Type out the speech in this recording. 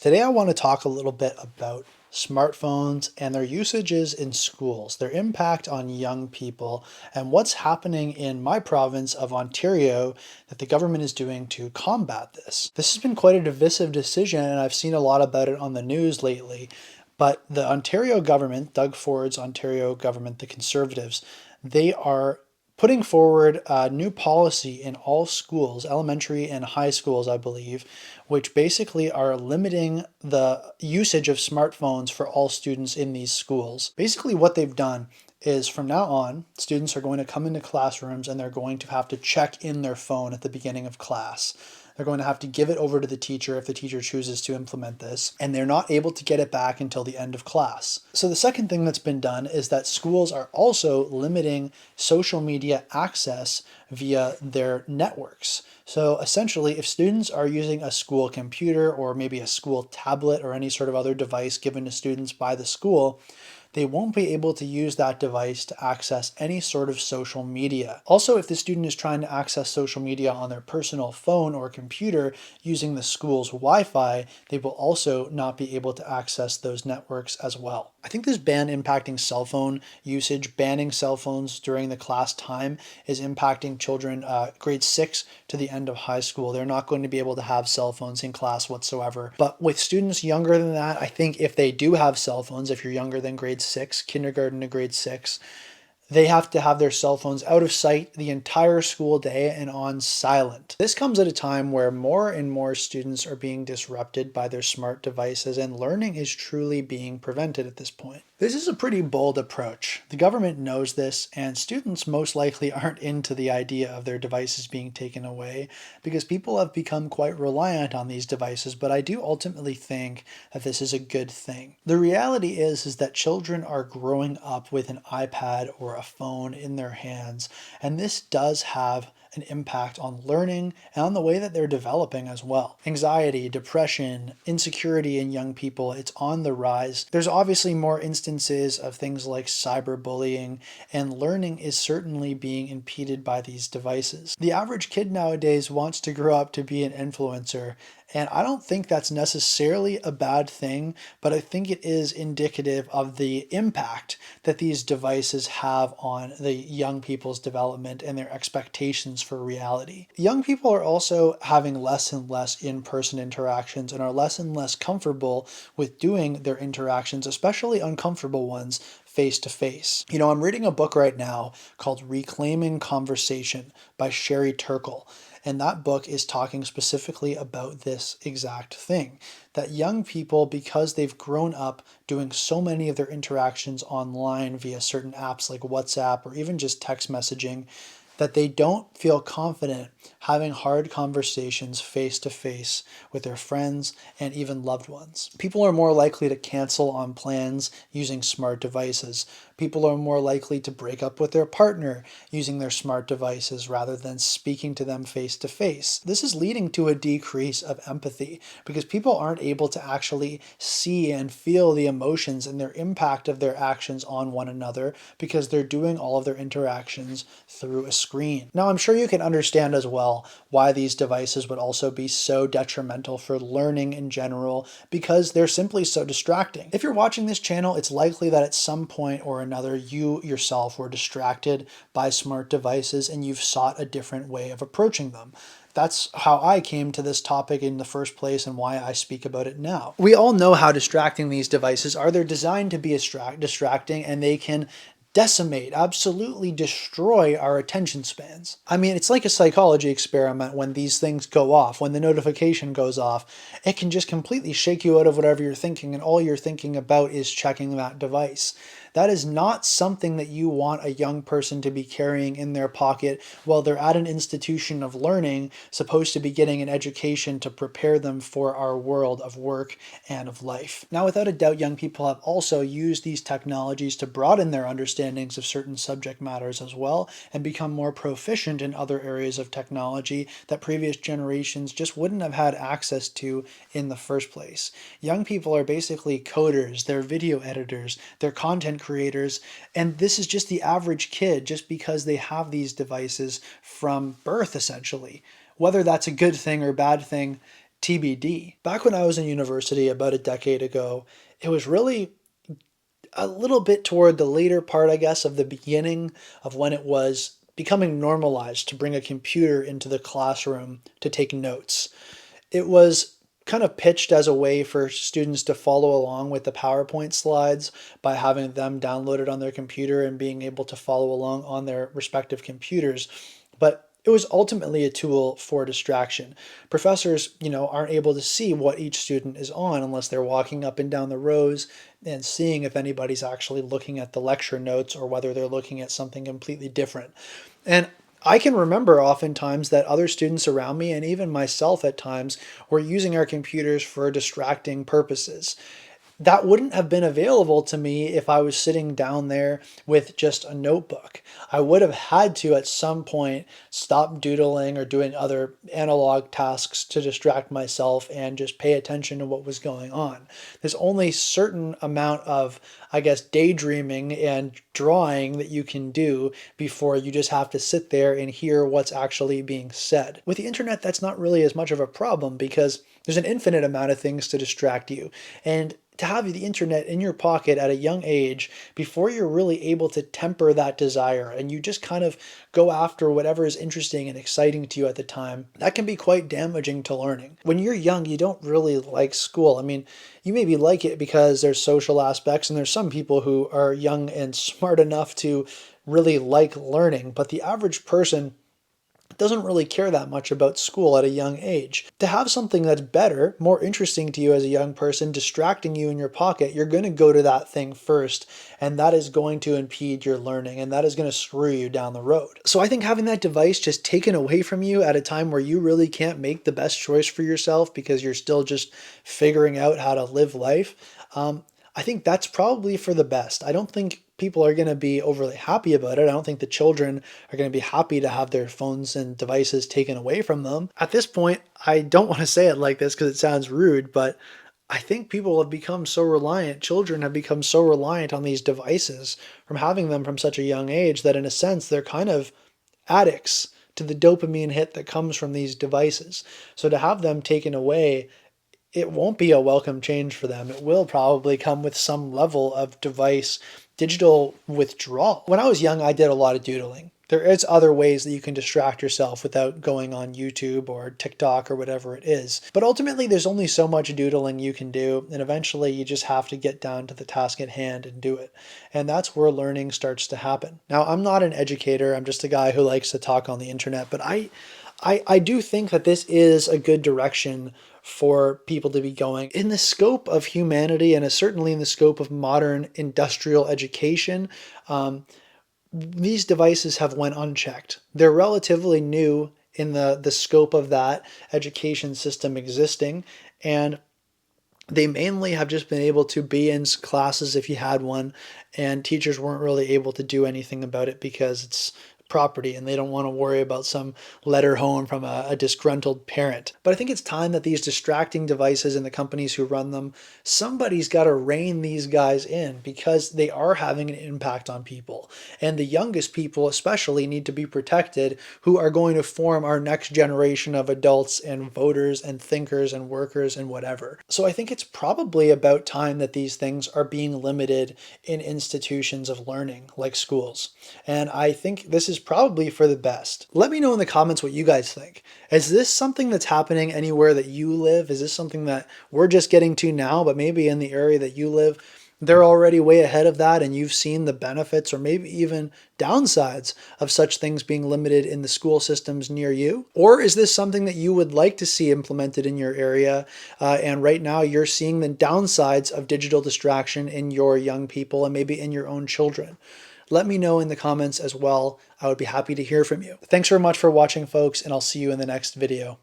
Today I want to talk a little bit about smartphones and their usages in schools, their impact on young people, and what's happening in my province of Ontario that the government is doing to combat this. This has been quite a divisive decision, and I've seen a lot about it on the news lately. But the Ontario government, Doug Ford's Ontario government, the Conservatives, they are putting forward a new policy in all schools, elementary and high schools, I believe, which basically are limiting the usage of smartphones for all students in these schools. Basically, what they've done is from now on, students are going to come into classrooms and they're going to have to check in their phone at the beginning of class. They're going to have to give it over to the teacher if the teacher chooses to implement this, and they're not able to get it back until the end of class. So the second thing that's been done is that schools are also limiting social media access via their networks. So essentially, if students are using a school computer or maybe a school tablet or any sort of other device given to students by the school, they won't be able to use that device to access any sort of social media. Also, if the student is trying to access social media on their personal phone or computer using the school's Wi-Fi, they will also not be able to access those networks as well. I think this ban impacting cell phone usage, banning cell phones during the class time, is impacting children grade 6 to the end of high school. They're not going to be able to have cell phones in class whatsoever. But with students younger than that, I think if they do have cell phones, if you're younger than grade 6, kindergarten to grade 6, they have to have their cell phones out of sight the entire school day and on silent. This comes at a time where more and more students are being disrupted by their smart devices, and learning is truly being prevented at this point. This is a pretty bold approach. The government knows this, and students most likely aren't into the idea of their devices being taken away because people have become quite reliant on these devices, but I do ultimately think that this is a good thing. The reality is that children are growing up with an iPad or a phone in their hands, and this does have an impact on learning and on the way that they're developing as well. Anxiety, depression, insecurity in young people, it's on the rise. There's obviously more instances of things like cyberbullying, and learning is certainly being impeded by these devices. The average kid nowadays wants to grow up to be an influencer, and I don't think that's necessarily a bad thing, but I think it is indicative of the impact that these devices have on the young people's development and their expectations for reality. Young people are also having less and less in-person interactions and are less and less comfortable with doing their interactions, especially uncomfortable ones, face to face. I'm reading a book right now called Reclaiming Conversation by Sherry Turkle. And that book is talking specifically about this exact thing, that young people, because they've grown up doing so many of their interactions online via certain apps like WhatsApp or even just text messaging, that they don't feel confident having hard conversations face to face with their friends and even loved ones. People are more likely to cancel on plans using smart devices. People are more likely to break up with their partner using their smart devices rather than speaking to them face to face. This is leading to a decrease of empathy because people aren't able to actually see and feel the emotions and their impact of their actions on one another because they're doing all of their interactions through a screen. Now, I'm sure you can understand as well why these devices would also be so detrimental for learning in general because they're simply so distracting. If you're watching this channel, it's likely that at some point or another you yourself were distracted by smart devices and you've sought a different way of approaching them. That's how I came to this topic in the first place and why I speak about it now. We all know how distracting these devices are. They're designed to be distracting, and they can decimate, absolutely destroy our attention spans. I mean, it's like a psychology experiment when these things go off, when the notification goes off. It can just completely shake you out of whatever you're thinking, and all you're thinking about is checking that device. That is not something that you want a young person to be carrying in their pocket while they're at an institution of learning, supposed to be getting an education to prepare them for our world of work and of life. Now, without a doubt, young people have also used these technologies to broaden their understandings of certain subject matters as well and become more proficient in other areas of technology that previous generations just wouldn't have had access to in the first place. Young people are basically coders, they're video editors, they're content creators, and this is just the average kid just because they have these devices from birth, essentially. Whether that's a good thing or bad thing, TBD. Back when I was in university about a decade ago, it was really a little bit toward the later part, I guess, of the beginning of when it was becoming normalized to bring a computer into the classroom to take notes. It was kind of pitched as a way for students to follow along with the PowerPoint slides by having them downloaded on their computer and being able to follow along on their respective computers. But it was ultimately a tool for distraction. Professors, aren't able to see what each student is on unless they're walking up and down the rows and seeing if anybody's actually looking at the lecture notes or whether they're looking at something completely different. And I can remember oftentimes that other students around me and even myself at times were using our computers for distracting purposes. That wouldn't have been available to me if I was sitting down there with just a notebook. I would have had to at some point stop doodling or doing other analog tasks to distract myself and just pay attention to what was going on. There's only certain amount of, I guess, daydreaming and drawing that you can do before you just have to sit there and hear what's actually being said. With the internet, that's not really as much of a problem because there's an infinite amount of things to distract you. And to have the internet in your pocket at a young age before you're really able to temper that desire and you just kind of go after whatever is interesting and exciting to you at the time, that can be quite damaging to learning. When you're young, you don't really like school. I mean, you maybe like it because there's social aspects and there's some people who are young and smart enough to really like learning, but the average person doesn't really care that much about school at a young age. To have something that's better, more interesting to you as a young person, distracting you in your pocket, you're going to go to that thing first, and that is going to impede your learning, and that is going to screw you down the road. So I think having that device just taken away from you at a time where you really can't make the best choice for yourself because you're still just figuring out how to live life, I think that's probably for the best. I don't think people are going to be overly happy about it. I don't think the children are going to be happy to have their phones and devices taken away from them. At this point, I don't want to say it like this because it sounds rude, but I think people have become so reliant, children have become so reliant on these devices from having them from such a young age that in a sense they're kind of addicts to the dopamine hit that comes from these devices. So to have them taken away, it won't be a welcome change for them. It will probably come with some level of device digital withdrawal. When I was young, I did a lot of doodling. There is other ways that you can distract yourself without going on YouTube or TikTok or whatever it is. But ultimately, there's only so much doodling you can do, and eventually you just have to get down to the task at hand and do it. And that's where learning starts to happen. Now, I'm not an educator. I'm just a guy who likes to talk on the internet, but I do think that this is a good direction for people to be going. In the scope of humanity, and certainly in the scope of modern industrial education, these devices have went unchecked. They're relatively new in the scope of that education system existing, and they mainly have just been able to be in classes if you had one, and teachers weren't really able to do anything about it because it's property and they don't want to worry about some letter home from a disgruntled parent. But I think it's time that these distracting devices and the companies who run them, somebody's got to rein these guys in because they are having an impact on people. And the youngest people especially need to be protected, who are going to form our next generation of adults and voters and thinkers and workers and whatever. So I think it's probably about time that these things are being limited in institutions of learning like schools. And I think this is probably for the best. Let me know in the comments what you guys think. Is this something that's happening anywhere that you live? Is this something that we're just getting to now, but maybe in the area that you live, they're already way ahead of that and you've seen the benefits or maybe even downsides of such things being limited in the school systems near you? Or is this something that you would like to see implemented in your area and right now you're seeing the downsides of digital distraction in your young people and maybe in your own children? Let me know in the comments as well. I would be happy to hear from you. Thanks very much for watching, folks, and I'll see you in the next video.